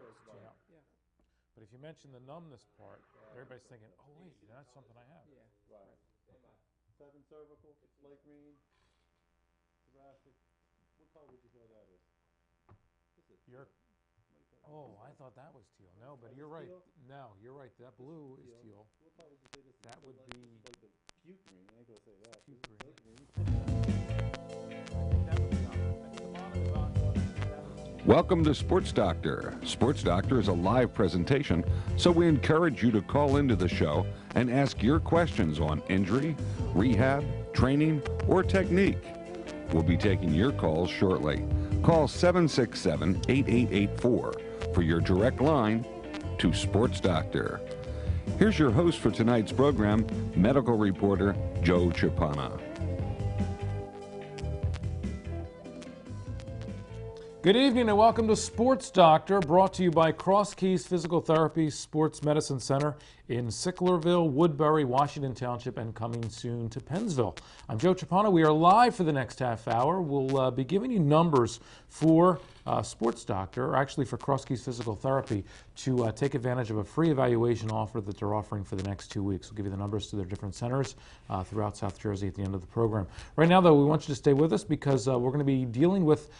Yeah. But if you mention the numbness part, everybody's thinking, oh wait, that's something I have. Right. 7 cervical, light green, thoracic. What color would you feel that is? This is You're, teal. oh, I thought that was teal. No, but you're right. Teal? No, you're right. That blue is teal. What color would you say this is? That would Like- be like the puke green. I ain't gonna say that. puke This is green. light green. I think that would be aqua. I think the bottom is aqua. Welcome to Sports Doctor. Sports Doctor is a live presentation, so we encourage you to call into the show and ask your questions on injury, rehab, training, or technique. We'll be taking your calls shortly. Call 767-8884 for your direct line to Sports Doctor. Here's your host for tonight's program, medical reporter Joe Chapana. Good evening and welcome to Sports Doctor, brought to you by Cross Keys Physical Therapy Sports Medicine Center in Sicklerville, Woodbury, Washington Township, and coming soon to Pennsville. I'm Joe Chapana. We are live for the next half hour. We'll be giving you numbers for Sports Doctor, or actually for Cross Keys Physical Therapy, to take advantage of a free evaluation offer that they're offering for the next 2 weeks. We'll give you the numbers to their different centers throughout South Jersey at the end of the program. Right now, though, we want you to stay with us because we're going to be dealing with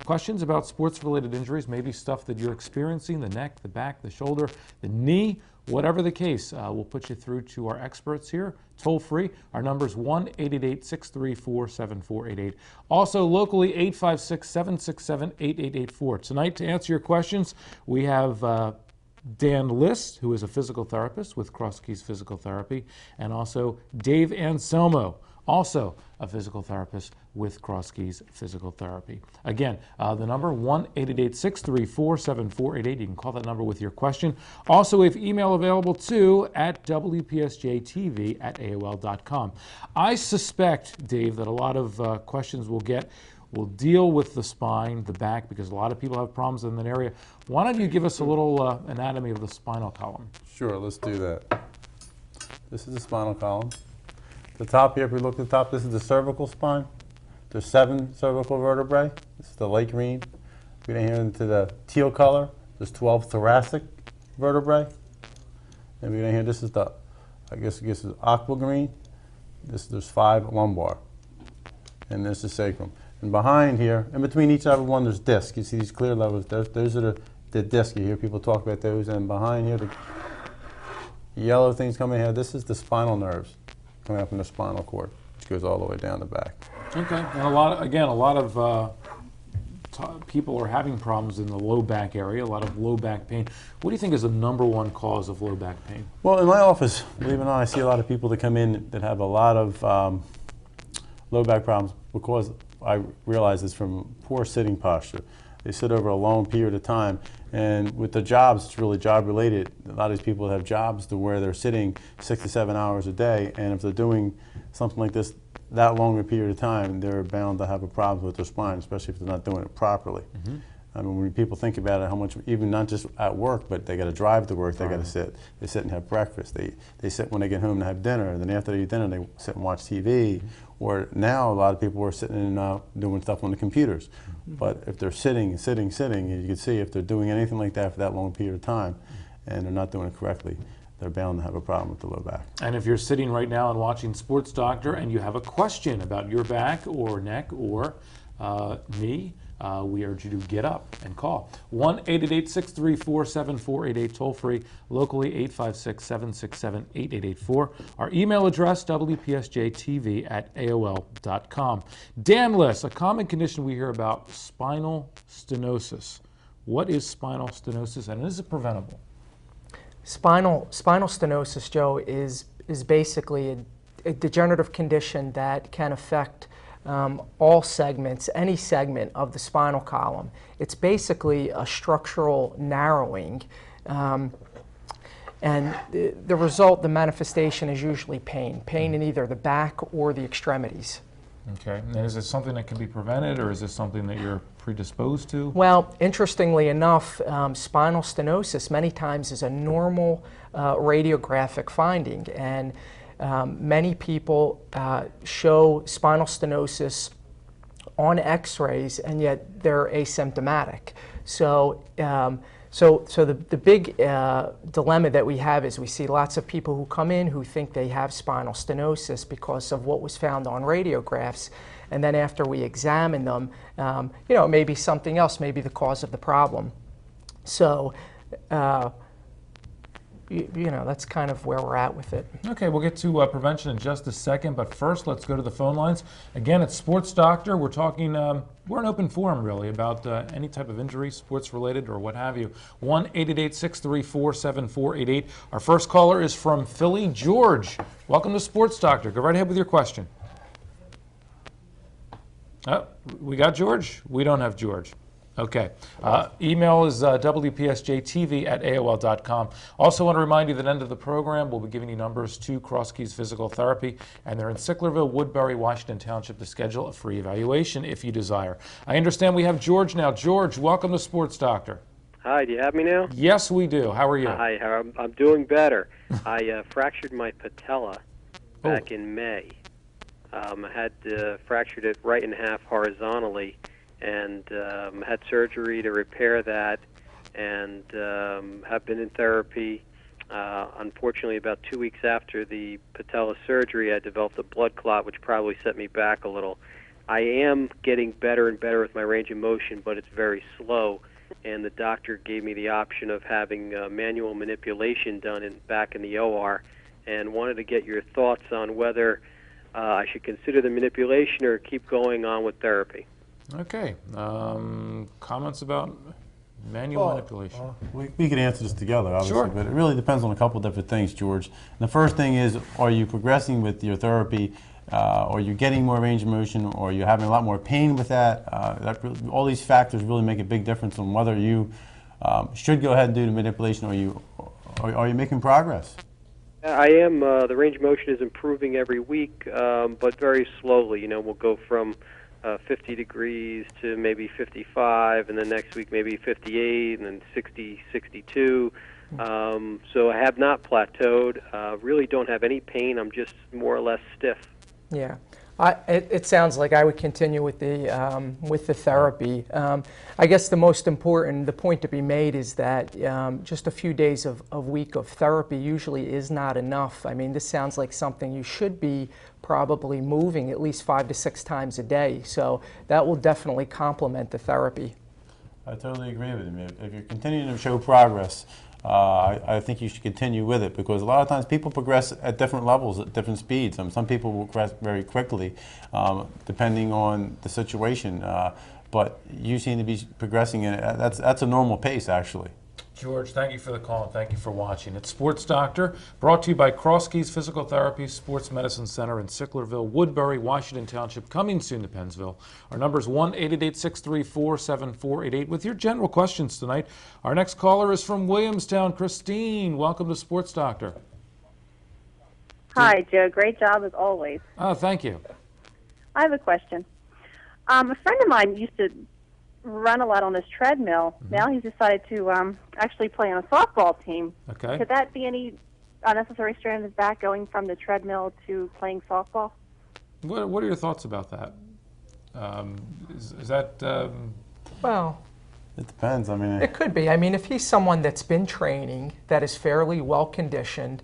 questions about sports-related injuries, maybe stuff that you're experiencing, the neck, the back, the shoulder, the knee. Whatever the case, we'll put you through to our experts here, toll free. Our number is 1-888-634-7488. Also, locally, 856-767-8884. Tonight, to answer your questions, we have Dan List, who is a physical therapist with Cross Keys Physical Therapy, and also Dave Anselmo, also a physical therapist with Cross Keys Physical Therapy. Again, the number 1-888-634-7488. You can call that number with your question. Also, we have email available too at wpsjtv@aol.com. I suspect, Dave, that a lot of questions will deal with the spine, the back, because a lot of people have problems in that area. Why don't you give us a little anatomy of the spinal column? Sure, let's do that. This is the spinal column. The top here, if we look at the top, this is the cervical spine. There's 7 cervical vertebrae. This is the light green. We get here into the teal color. There's 12 thoracic vertebrae. And we get here, this is the, I guess this is aqua green. There's 5 lumbar. And this is sacrum. And behind here, in between each and every one, there's discs. You see these clear levels. Those are the discs. You hear people talk about those. And behind here, the yellow things coming here, this is the spinal nerves coming up in the spinal cord, which goes all the way down the back. Okay, and a lot of people are having problems in the low back area, a lot of low back pain. What do you think is the number one cause of low back pain? Well, in my office, believe it or not, I see a lot of people that come in that have a lot of low back problems because I realize it's from poor sitting posture. They sit over a long period of time, and with the jobs, it's really job related. A lot of these people have jobs to where they're sitting 6 to 7 hours a day, and if they're doing something like this that long a period of time, they're bound to have a problem with their spine, especially if they're not doing it properly. Mm-hmm. I mean, when people think about it, how much, even not just at work, but they got to drive to work, they got to sit. They sit and have breakfast. They sit when they get home to have dinner, and then after they eat dinner, they sit and watch TV. Mm-hmm. Or now a lot of people are sitting and doing stuff on the computers. Mm-hmm. But if they're sitting, you can see if they're doing anything like that for that long period of time, and they're not doing it correctly, they're bound to have a problem with the low back. And if you're sitting right now and watching Sports Doctor and you have a question about your back or neck or knee, we urge you to get up and call. 1-888-634-7488, toll free, locally 856-767-8884. Our email address, wpsjtv@aol.com. Dan List, a common condition we hear about, spinal stenosis. What is spinal stenosis, and is it preventable? Spinal stenosis, Joe, is basically a degenerative condition that can affect all segments, any segment of the spinal column. It's basically a structural narrowing, and the result, the manifestation, is usually pain in either the back or the extremities. Okay, and is it something that can be prevented, or is this something that you're predisposed to? Well, interestingly enough, spinal stenosis many times is a normal radiographic finding, and many people show spinal stenosis on x-rays, and yet they're asymptomatic. So So the big dilemma that we have is we see lots of people who come in who think they have spinal stenosis because of what was found on radiographs, and then after we examine them, it may be something else, maybe the cause of the problem. So, that's kind of where we're at with it. Okay, we'll get to prevention in just a second, but first let's go to the phone lines. Again, it's Sports Doctor. We're talking, we're an open forum really about any type of injury, sports related or what have you. 1-888-634-7488. Our first caller is from Philly. George, welcome to Sports Doctor. Go right ahead with your question. Oh, we got George? We don't have George. Okay. Email is wpsjtv@aol.com. Also want to remind you that at the end of the program, we'll be giving you numbers to Cross Keys Physical Therapy, and they're in Sicklerville, Woodbury, Washington Township to schedule a free evaluation if you desire. I understand we have George now. George, welcome to Sports Doctor. Hi, do you have me now? Yes, we do. How are you? Hi, I'm doing better. I fractured my patella back in May. I had fractured it right in half horizontally, and had surgery to repair that, and have been in therapy. Unfortunately, about 2 weeks after the patella surgery, I developed a blood clot, which probably set me back a little. I am getting better and better with my range of motion, but it's very slow, and the doctor gave me the option of having manual manipulation done back in the OR, and wanted to get your thoughts on whether I should consider the manipulation or keep going on with therapy. Okay. Comments about manual manipulation? We could answer this together, obviously, Sure. but it really depends on a couple of different things, George. And the first thing is, are you progressing with your therapy? Are you getting more range of motion? Or are you having a lot more pain with that? All these factors really make a big difference on whether you should go ahead and do the manipulation, or are you making progress? I am. The range of motion is improving every week, but very slowly. We'll go from 50 degrees to maybe 55, and then next week maybe 58, and then 60, 62. So I have not plateaued. Really don't have any pain. I'm just more or less stiff. Yeah, it sounds like I would continue with the therapy. I guess the point to be made is that just a few days of week of therapy usually is not enough. I mean, this sounds like something you should be probably moving at least 5 to 6 times a day. So that will definitely complement the therapy. I totally agree with you. If you're continuing to show progress, I think you should continue with it, because a lot of times people progress at different levels, at different speeds. Some people will progress very quickly, depending on the situation. But you seem to be progressing, and that's a normal pace, actually. George, thank you for the call and thank you for watching. It's Sports Doctor, brought to you by Cross Keys Physical Therapy Sports Medicine Center in Sicklerville, Woodbury, Washington Township, coming soon to Pennsville. Our number is 1-888-634-7488 with your general questions tonight. Our next caller is from Williamstown. Christine, welcome to Sports Doctor. Hi, Joe. Great job as always. Oh, thank you. I have a question. A friend of mine used to run a lot on this treadmill. Mm-hmm. Now he's decided to actually play on a softball team. Okay. Could that be any unnecessary strain in his back going from the treadmill to playing softball? What are your thoughts about that? Is that... Well, it depends. I mean, it could be. I mean, if he's someone that's been training, that is fairly well conditioned,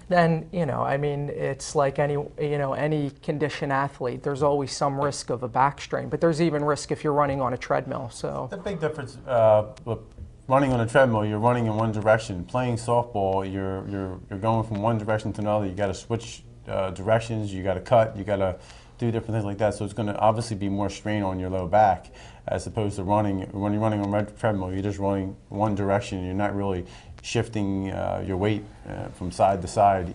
then, I mean, it's like any conditioned athlete. There's always some risk of a back strain, but there's even risk if you're running on a treadmill. So the big difference, running on a treadmill, you're running in one direction. Playing softball, you're going from one direction to another. You got to switch directions. You got to cut. You got to do different things like that. So it's going to obviously be more strain on your low back, as opposed to when you're running on a treadmill, you're just running one direction. You're not really shifting your weight from side to side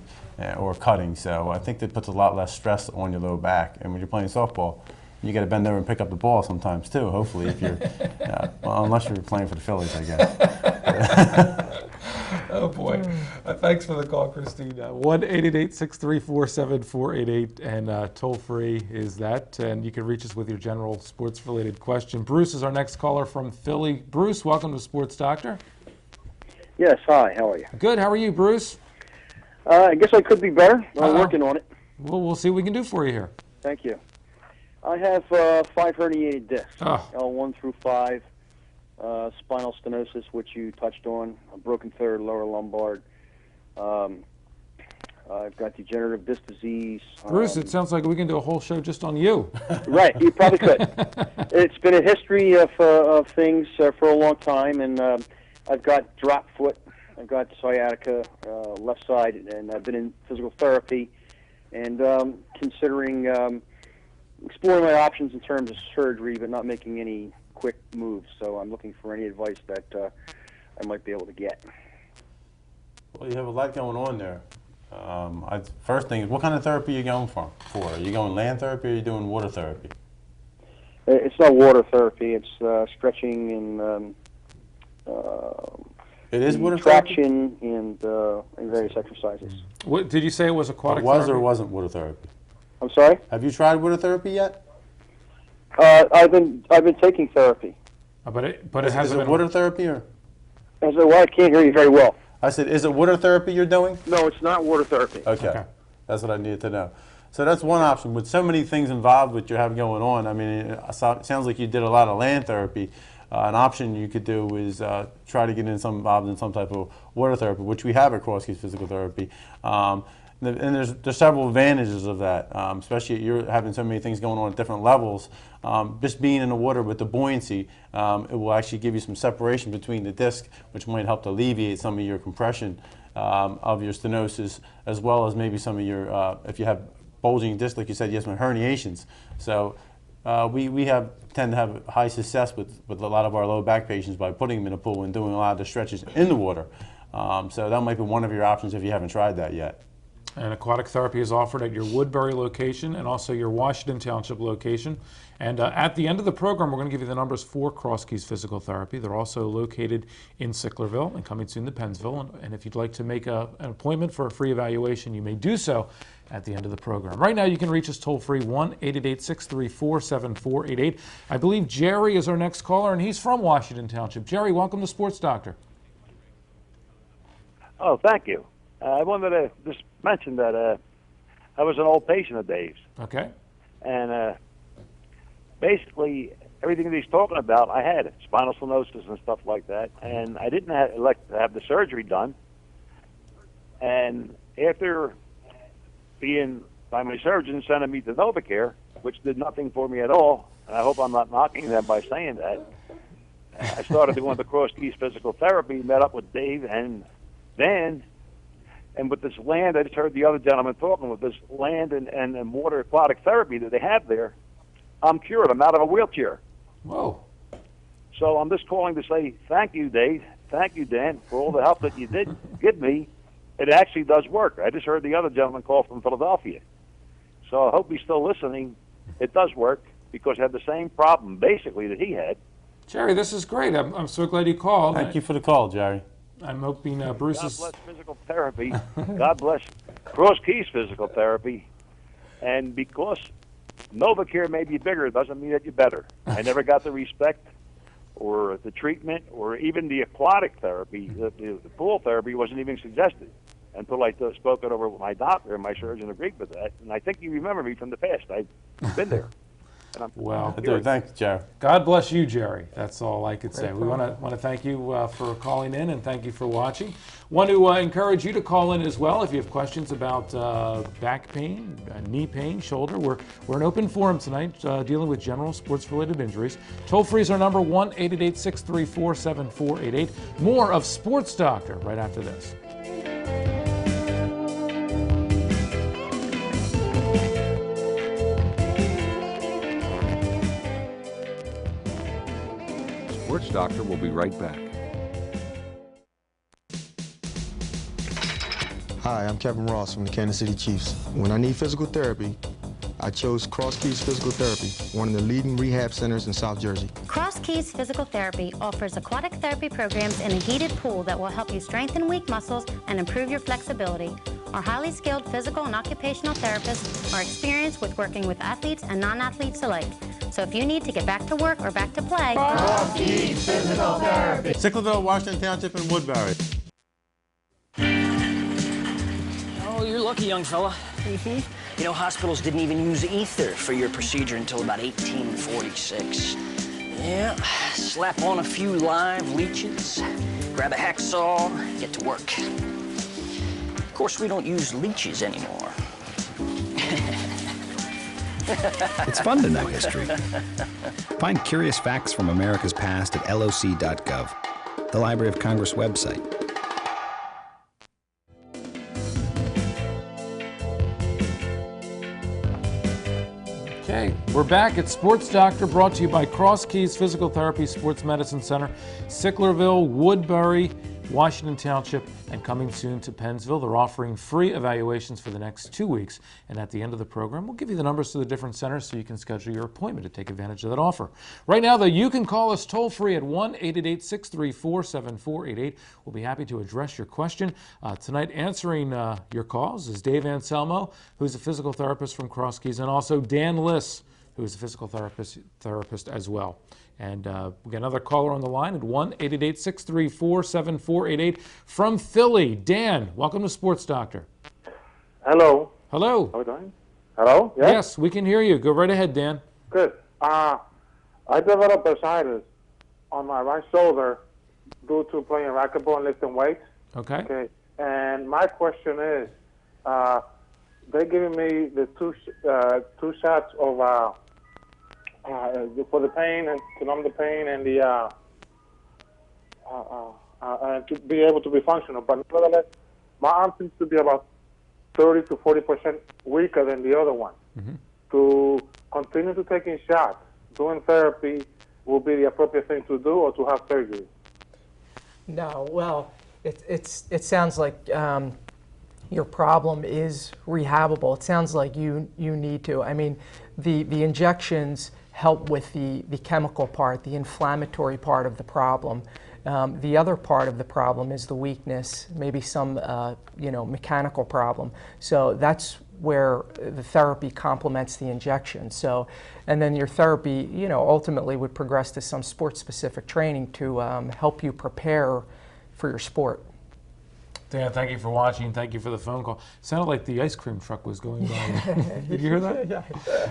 or cutting. So I think that puts a lot less stress on your low back. And when you're playing softball, you got to bend over and pick up the ball sometimes too, hopefully, if you're, well, unless you're playing for the Phillies, I guess. Oh boy. Thanks for the call, Christine. 1-888-634-7488, and toll free is that. And you can reach us with your general sports related question. Bruce is our next caller from Philly. Bruce, welcome to Sports Doctor. Yes, hi, how are you? Good, how are you, Bruce? I guess I could be better. I'm working on it. Well, we'll see what we can do for you here. Thank you. I have 5 herniated discs, Oh. L1 through 5. spinal stenosis, which you touched on, a broken third lower lumbar. I've got degenerative disc disease. Bruce, it sounds like we can do a whole show just on you. Right, you probably could. It's been a history of things for a long time, and I've got drop foot, I've got sciatica, left side, and I've been in physical therapy, and considering exploring my options in terms of surgery, but not making any quick moves. So I'm looking for any advice that I might be able to get. Well, you have a lot going on there. First thing is, what kind of therapy are you going for? Are you going land therapy or are you doing water therapy? It's not water therapy. It's stretching and it is water therapy? traction and various exercises. What, did you say it was aquatic Was therapy? or wasn't water therapy? I'm sorry? Have you tried water therapy yet? I've been taking therapy. But it Is hasn't it been water therapy or? I said, well, I can't hear you very well. I said, is it water therapy you're doing? No, it's not water therapy. Okay. That's what I needed to know. So that's one option. With so many things involved with you have going on, I mean, it sounds like you did a lot of land therapy. An option you could do is try to get involved in some type of water therapy, which we have at Cross Keys Physical Therapy. And there's several advantages of that, especially you're having so many things going on at different levels. Just being in the water with the buoyancy, it will actually give you some separation between the disc, which might help to alleviate some of your compression of your stenosis, as well as maybe some of your, if you have bulging disc, like you said, you have some herniations. So we tend to have high success with a lot of our low back patients by putting them in a pool and doing a lot of the stretches in the water. So that might be one of your options if you haven't tried that yet. And aquatic therapy is offered at your Woodbury location and also your Washington Township location. And at the end of the program, we're going to give you the numbers for Cross Keys Physical Therapy. They're also located in Sicklerville and coming soon to Pennsville. And if you'd like to make an appointment for a free evaluation, you may do so at the end of the program. Right now, you can reach us toll-free, 1-888-634-7488. I believe Jerry is our next caller, and he's from Washington Township. Jerry, welcome to Sports Doctor. Oh, thank you. I wanted to just mention that I was an old patient of Dave's. Okay. And basically, everything that he's talking about, I had spinal stenosis and stuff like that. And I didn't elect to have the surgery done. And after being by my surgeon sending me to NovaCare, which did nothing for me at all, and I hope I'm not knocking them by saying that, I started doing the Cross Keys Physical Therapy, met up with Dave and Dan. And with this land, I just heard the other gentleman talking, with this land and water aquatic therapy that they have there, I'm cured. I'm out of a wheelchair. Whoa. So I'm just calling to say thank you, Dave. Thank you, Dan, for all the help that you did give me. It actually does work. I just heard the other gentleman call from Philadelphia. So I hope he's still listening. It does work because I had the same problem, basically, that he had. Jerry, this is great. I'm so glad you called. Thank you for the call, Jerry. I'm hoping Bruce is... God bless physical therapy. God bless Cross Keys Physical Therapy. And because NovaCare may be bigger, doesn't mean that you're better. I never got the respect or the treatment or even the aquatic therapy. The pool therapy wasn't even suggested until I spoke it over with my doctor, and my surgeon agreed with that. And I think you remember me from the past. I've been there. Well, thanks, Jerry. God bless you, Jerry. That's all I could say. We want to thank you for calling in and thank you for watching. Want to encourage you to call in as well if you have questions about back pain, knee pain, shoulder. We're an open forum tonight dealing with general sports-related injuries. Toll-free is our number, 1-888-634-7488. More of Sports Doctor right after this. Sports Doctor will be right back. Hi, I'm Kevin Ross from the Kansas City Chiefs. When I need physical therapy, I chose Cross Keys Physical Therapy, one of the leading rehab centers in South Jersey. Cross Keys Physical Therapy offers aquatic therapy programs in a heated pool that will help you strengthen weak muscles and improve your flexibility. Our highly skilled physical and occupational therapists are experienced with working with athletes and non-athletes alike. So if you need to get back to work or back to play, Cross Keys Physical Therapy. Sicklerville, Washington Township, and Woodbury. Oh, you're lucky, young fella. You know, hospitals didn't even use ether for your procedure until about 1846. Yeah, slap on a few live leeches, grab a hacksaw, get to work. Of course, we don't use leeches anymore. It's fun to know history. Find curious facts from America's past at loc.gov, the Library of Congress website. Okay, we're back at Sports Doctor, brought to you by Cross Keys Physical Therapy Sports Medicine Center, Sicklerville, Woodbury, Washington Township, and coming soon to Pennsville. They're offering free evaluations for the next 2 weeks, and at the end of the program, we'll give you the numbers to the different centers so you can schedule your appointment to take advantage of that offer. Right now, though, you can call us toll-free at 1-888-634-7488. We'll be happy to address your question. Tonight, answering your calls is Dave Anselmo, who's a physical therapist from Cross Keys, and also Dan Liss, who is a physical therapist as well. And we got another caller on the line at 1-888-634-7488 from Philly. Dan, welcome to Sports Doctor. Hello. Hello. How are we doing? Hello? Yes? Yes, we can hear you. Go right ahead, Dan. Good. I developed bursitis on my right shoulder due to playing racquetball and lifting weights. Okay. Okay. And my question is, they're giving me the two shots of for the pain and to numb the pain and the to be able to be functional. But nevertheless, my arm seems to be about 30 to 40% weaker than the other one. Mm-hmm. To continue to taking shots, doing therapy will be the appropriate thing to do, or to have surgery. No, well, it sounds like your problem is rehabable. It sounds like you need to. I mean, the injections help with the chemical part, the inflammatory part of the problem. The other part of the problem is the weakness, maybe some mechanical problem. So that's where the therapy complements the injection. So, and then your therapy, ultimately would progress to some sport-specific training to help you prepare for your sport. Dan, thank you for watching. Thank you for the phone call. Sounded like the ice cream truck was going by. Did you hear that? Yeah.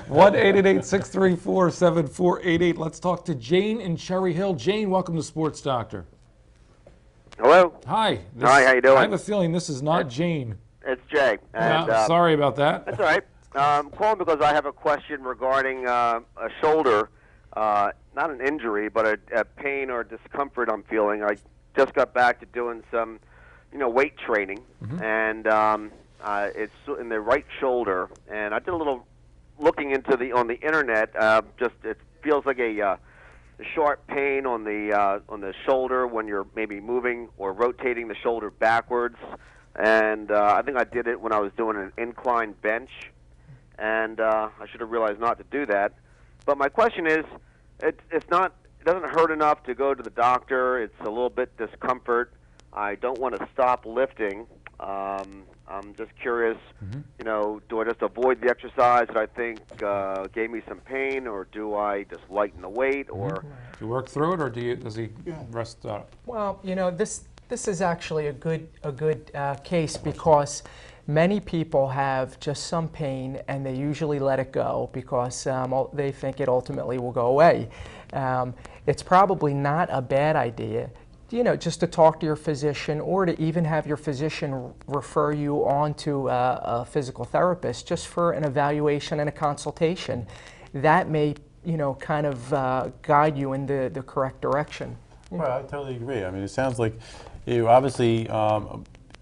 1-888-634-7488. Let's talk to Jane in Cherry Hill. Jane, welcome to Sports Doctor. Hello. Hi. Hi, how you doing? I have a feeling this is not Jane. It's Jay. And, sorry about that. That's all right. I'm calling because I have a question regarding a shoulder, not an injury, but a pain or discomfort I'm feeling. I just got back to doing some weight training, and it's in the right shoulder. And I did a little looking into on the internet. It feels like a sharp pain on the shoulder when you're maybe moving or rotating the shoulder backwards. And I think I did it when I was doing an incline bench, and I should have realized not to do that. But my question is, it doesn't hurt enough to go to the doctor. It's a little bit discomfort. I don't want to stop lifting. I'm just curious, do I just avoid the exercise that I think gave me some pain, or do I just lighten the weight, or do you work through it, or does he rest up? Well, this is actually a good case, because many people have just some pain and they usually let it go because they think it ultimately will go away. It's probably not a bad idea, just to talk to your physician, or to even have your physician refer you on to a physical therapist just for an evaluation and a consultation. That may, kind of guide you in the correct direction. Well, I totally agree. I mean, it sounds like you obviously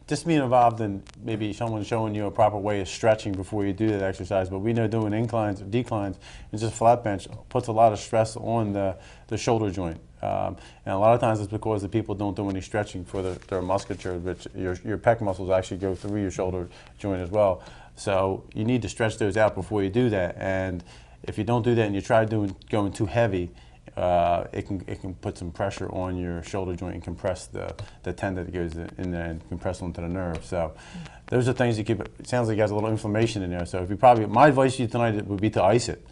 just being involved in maybe someone showing you a proper way of stretching before you do that exercise. But we know doing inclines or declines and just flat bench puts a lot of stress on the shoulder joint. And a lot of times it's because the people don't do any stretching for their musculature, which your pec muscles actually go through your shoulder joint as well. So you need to stretch those out before you do that. And if you don't do that and you try going too heavy, it can put some pressure on your shoulder joint and compress the tendon that goes in there and compress onto the nerve. So those are things you keep. It sounds like you have a little inflammation in there. So if my advice to you tonight would be to ice it.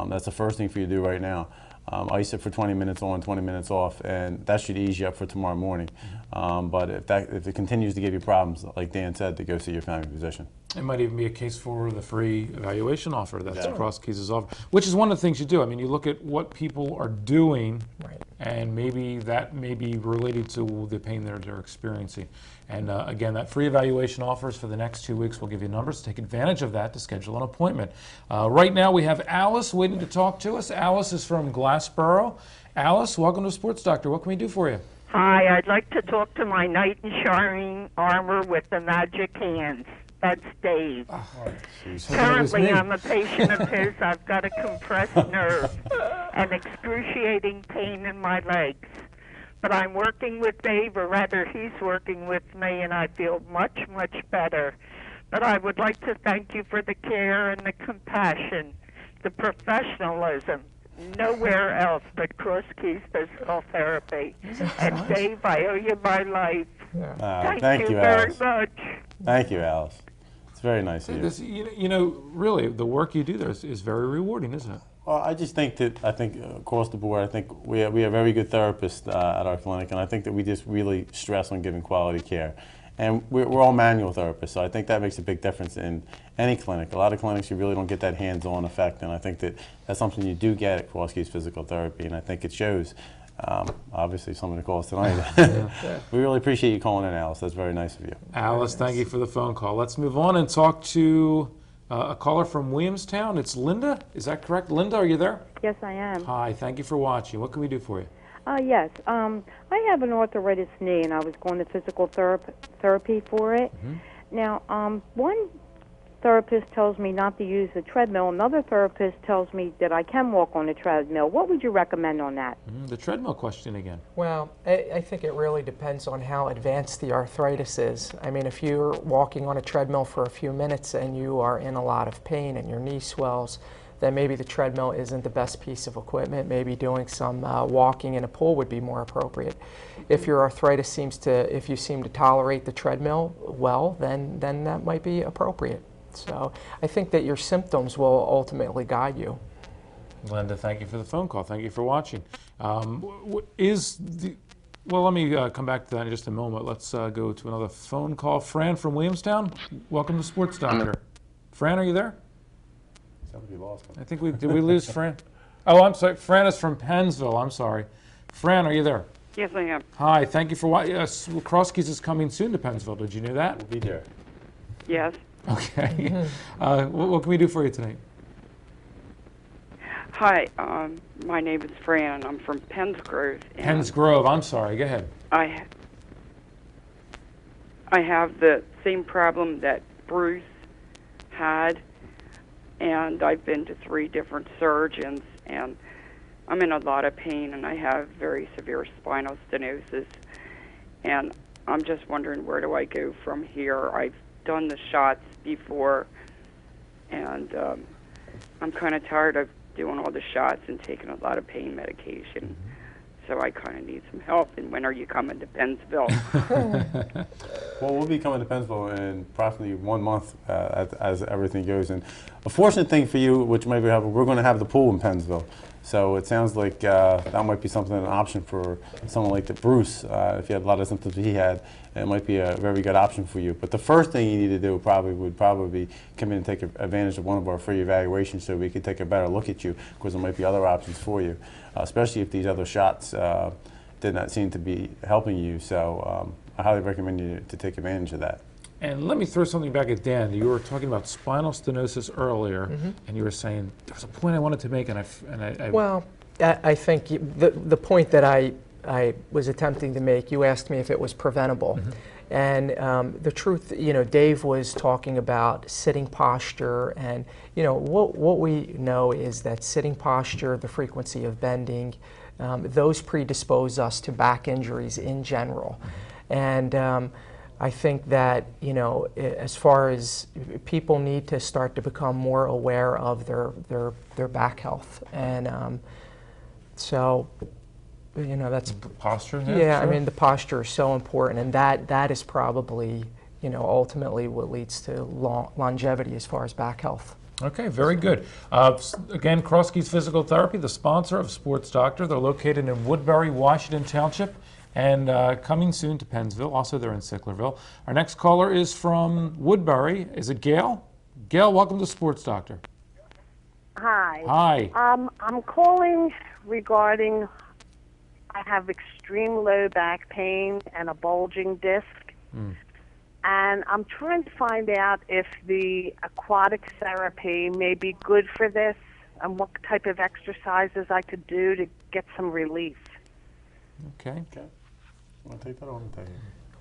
That's the first thing for you to do right now. Ice it for 20 minutes on, 20 minutes off, and that should ease you up for tomorrow morning. But if it continues to give you problems, like Dan said, to go see your family physician. It might even be a case for the free evaluation offer that's Yeah. Cross Keys' offer, which is one of the things you do. I mean, you look at what people are doing, Right. and maybe that may be related to the pain they're experiencing. And again, that free evaluation offers for the next 2 weeks. We'll give you numbers. Take advantage of that to schedule an appointment. Right now, we have Alice waiting to talk to us. Alice is from Glassboro. Alice, welcome to Sports Doctor. What can we do for you? Hi, I'd like to talk to my knight in shining armor with the magic hands. That's Dave. Currently, I'm a patient of his. I've got a compressed nerve and excruciating pain in my legs. But I'm working with Dave, or rather he's working with me, and I feel much, much better. But I would like to thank you for the care and the compassion, the professionalism. Nowhere else but Cross Keys Physical Therapy. And Dave, I owe you my life. Thank you very much. Thank you, Alice. It's very nice of you. This, you know, really, the work you do there is very rewarding, isn't it? Well, I just think that, across the board, I think we have very good therapists at our clinic, and I think that we just really stress on giving quality care. And we're all manual therapists, so I think that makes a big difference in any clinic. A lot of clinics, you really don't get that hands-on effect, and I think that that's something you do get at Cross Keys Physical Therapy, and I think it shows. Obviously, someone to call us tonight. We really appreciate you calling in, Alice. That's very nice of you. Alice, thank you for the phone call. Let's move on and talk to a caller from Williamstown. It's Linda. Is that correct? Linda, are you there? Yes, I am. Hi, thank you for watching. What can we do for you? Yes. I have an arthritis knee, and I was going to physical therapy for it. Now, one therapist tells me not to use the treadmill. Another therapist tells me that I can walk on the treadmill. What would you recommend on that? The treadmill question again. Well, I think it really depends on how advanced the arthritis is. I mean, if you're walking on a treadmill for a few minutes and you are in a lot of pain and your knee swells, then maybe the treadmill isn't the best piece of equipment. Maybe doing some walking in a pool would be more appropriate. If your arthritis if you seem to tolerate the treadmill well, then that might be appropriate. So I think that your symptoms will ultimately guide you. Linda, thank you for the phone call. Thank you for watching. Well, let me come back to that in just a moment. Let's go to another phone call. Fran from Williamstown, welcome to Sports Doctor. Fran, are you there? Somebody lost him. I think did we lose Fran? Oh, I'm sorry. Fran is from Pennsville. I'm sorry. Fran, are you there? Yes, I am. Hi, thank you for watching. Cross Keys is coming soon to Pennsville. Did you know that? We'll be there. Yes. Okay. What can we do for you tonight? Hi, my name is Fran, and I'm from Pennsgrove. Pennsgrove. I'm sorry. Go ahead. I have the same problem that Bruce had, and I've been to 3 different surgeons, and I'm in a lot of pain, and I have very severe spinal stenosis, and I'm just wondering, where do I go from here? I've done the shots before, and I'm kind of tired of doing all the shots and taking a lot of pain medication. So I kind of need some help. And when are you coming to Pennsville? Well, we'll be coming to Pennsville in approximately 1 month as everything goes. And a fortunate thing for you, which maybe we're going to have the pool in Pennsville. So it sounds like that might be something, an option for someone like Bruce. If you had a lot of symptoms he had, it might be a very good option for you. But the first thing you need to do would probably be come in and take advantage of one of our free evaluations so we could take a better look at you, because there might be other options for you, especially if these other shots did not seem to be helping you. So I highly recommend you to take advantage of that. And let me throw something back at Dan. You were talking about spinal stenosis earlier, and you were saying there was a point I wanted to make, and I Well, I think the point that I was attempting to make, you asked me if it was preventable. And the truth, Dave was talking about sitting posture, and what we know is that sitting posture, the frequency of bending, those predispose us to back injuries in general. And I think that, as far as people need to start to become more aware of their back health. And so, that's posture. Yeah, sure. I mean, the posture is so important, and that is probably, ultimately what leads to longevity as far as back health. Okay, very good. Again, Cross Keys Physical Therapy, the sponsor of Sports Doctor. They're located in Woodbury, Washington Township, And coming soon to Pennsville, also they're in Sicklerville. Our next caller is from Woodbury. Is it Gail? Gail, welcome to Sports Doctor. Hi. Hi. I'm calling regarding I have extreme low back pain and a bulging disc. And I'm trying to find out if the aquatic therapy may be good for this and what type of exercises I could do to get some relief. Okay. Want to take that on?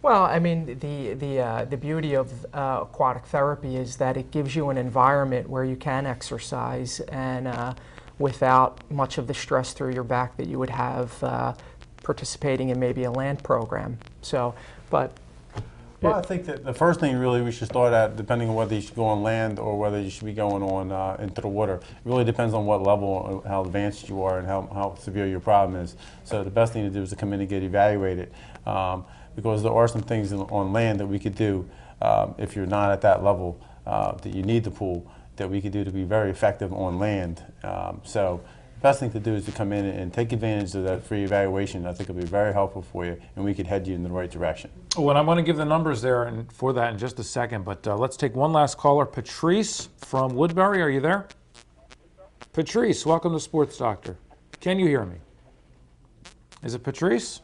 Well, I mean, the beauty of aquatic therapy is that it gives you an environment where you can exercise and without much of the stress through your back that you would have participating in maybe a land program. So, but well, I think that the first thing really we should start at, depending on whether you should go on land or whether you should be going on into the water, it really depends on what level, how advanced you are and how severe your problem is. So the best thing to do is to come in and get evaluated, because there are some things on land that we could do if you're not at that level that you need the pool, that we could do to be very effective on land. So the best thing to do is to come in and take advantage of that free evaluation. I think it'll be very helpful for you, and we could head you in the right direction. Well, I'm going to give the numbers there and for that in just a second, but let's take one last caller. Patrice from Woodbury, are you there? Patrice, welcome to Sports Doctor. Can you hear me? Is it Patrice?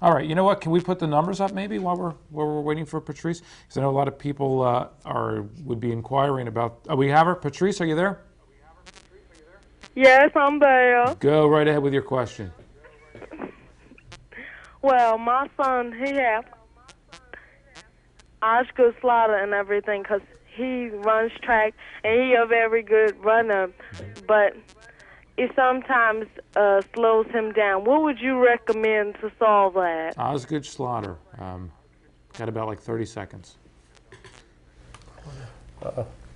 All right, you know what? Can we put the numbers up maybe while we're waiting for Patrice? Because I know a lot of people would be inquiring about. We have her. Patrice, are you there? Yes, I'm there. Go right ahead with your question. Well, my son, he has Oscar slider and everything because he runs track and he a very good runner, but it sometimes slows him down. What would you recommend to solve that? Osgood Slaughter. Got about like 30 seconds.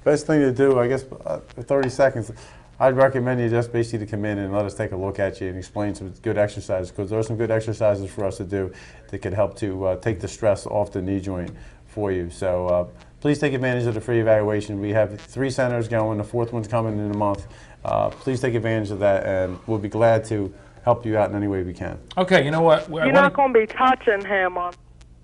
Best thing to do, I guess, 30 seconds. I'd recommend you just basically to come in and let us take a look at you and explain some good exercises, because there are some good exercises for us to do that could help to take the stress off the knee joint for you. So please take advantage of the free evaluation. We have 3 centers going. The 4th one's coming in a month. Please take advantage of that, and we'll be glad to help you out in any way we can. Okay, you know what? You're not going to be touching him on.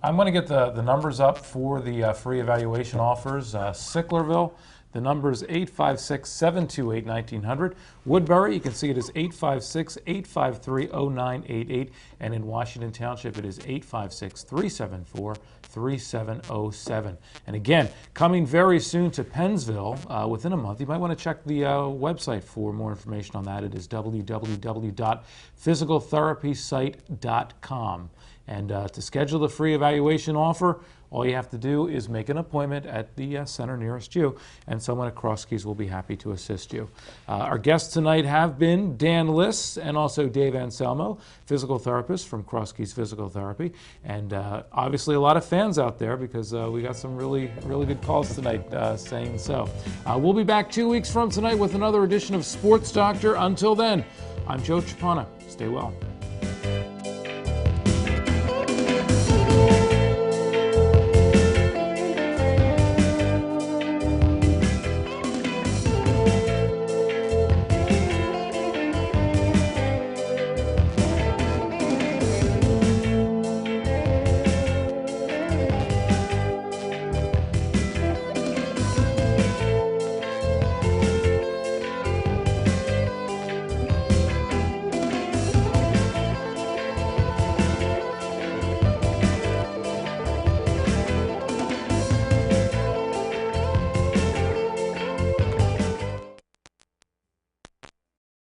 I'm going to get the numbers up for the free evaluation offers. Sicklerville, the number is 856-728-1900. Woodbury, you can see it is 856-853-0988. And in Washington Township, it is 856-374-3707. And again, coming very soon to Pennsville, within a month. You might want to check the website for more information on that. It is www.physicaltherapysite.com. And to schedule the free evaluation offer, all you have to do is make an appointment at the center nearest you, and someone at Cross Keys will be happy to assist you. Our guests tonight have been Dan Liss and also Dave Anselmo, physical therapist from Cross Keys Physical Therapy. And obviously a lot of fans out there, because we got some really good calls tonight saying so. We'll be back 2 weeks from tonight with another edition of Sports Doctor. Until then, I'm Joe Chapana. Stay well.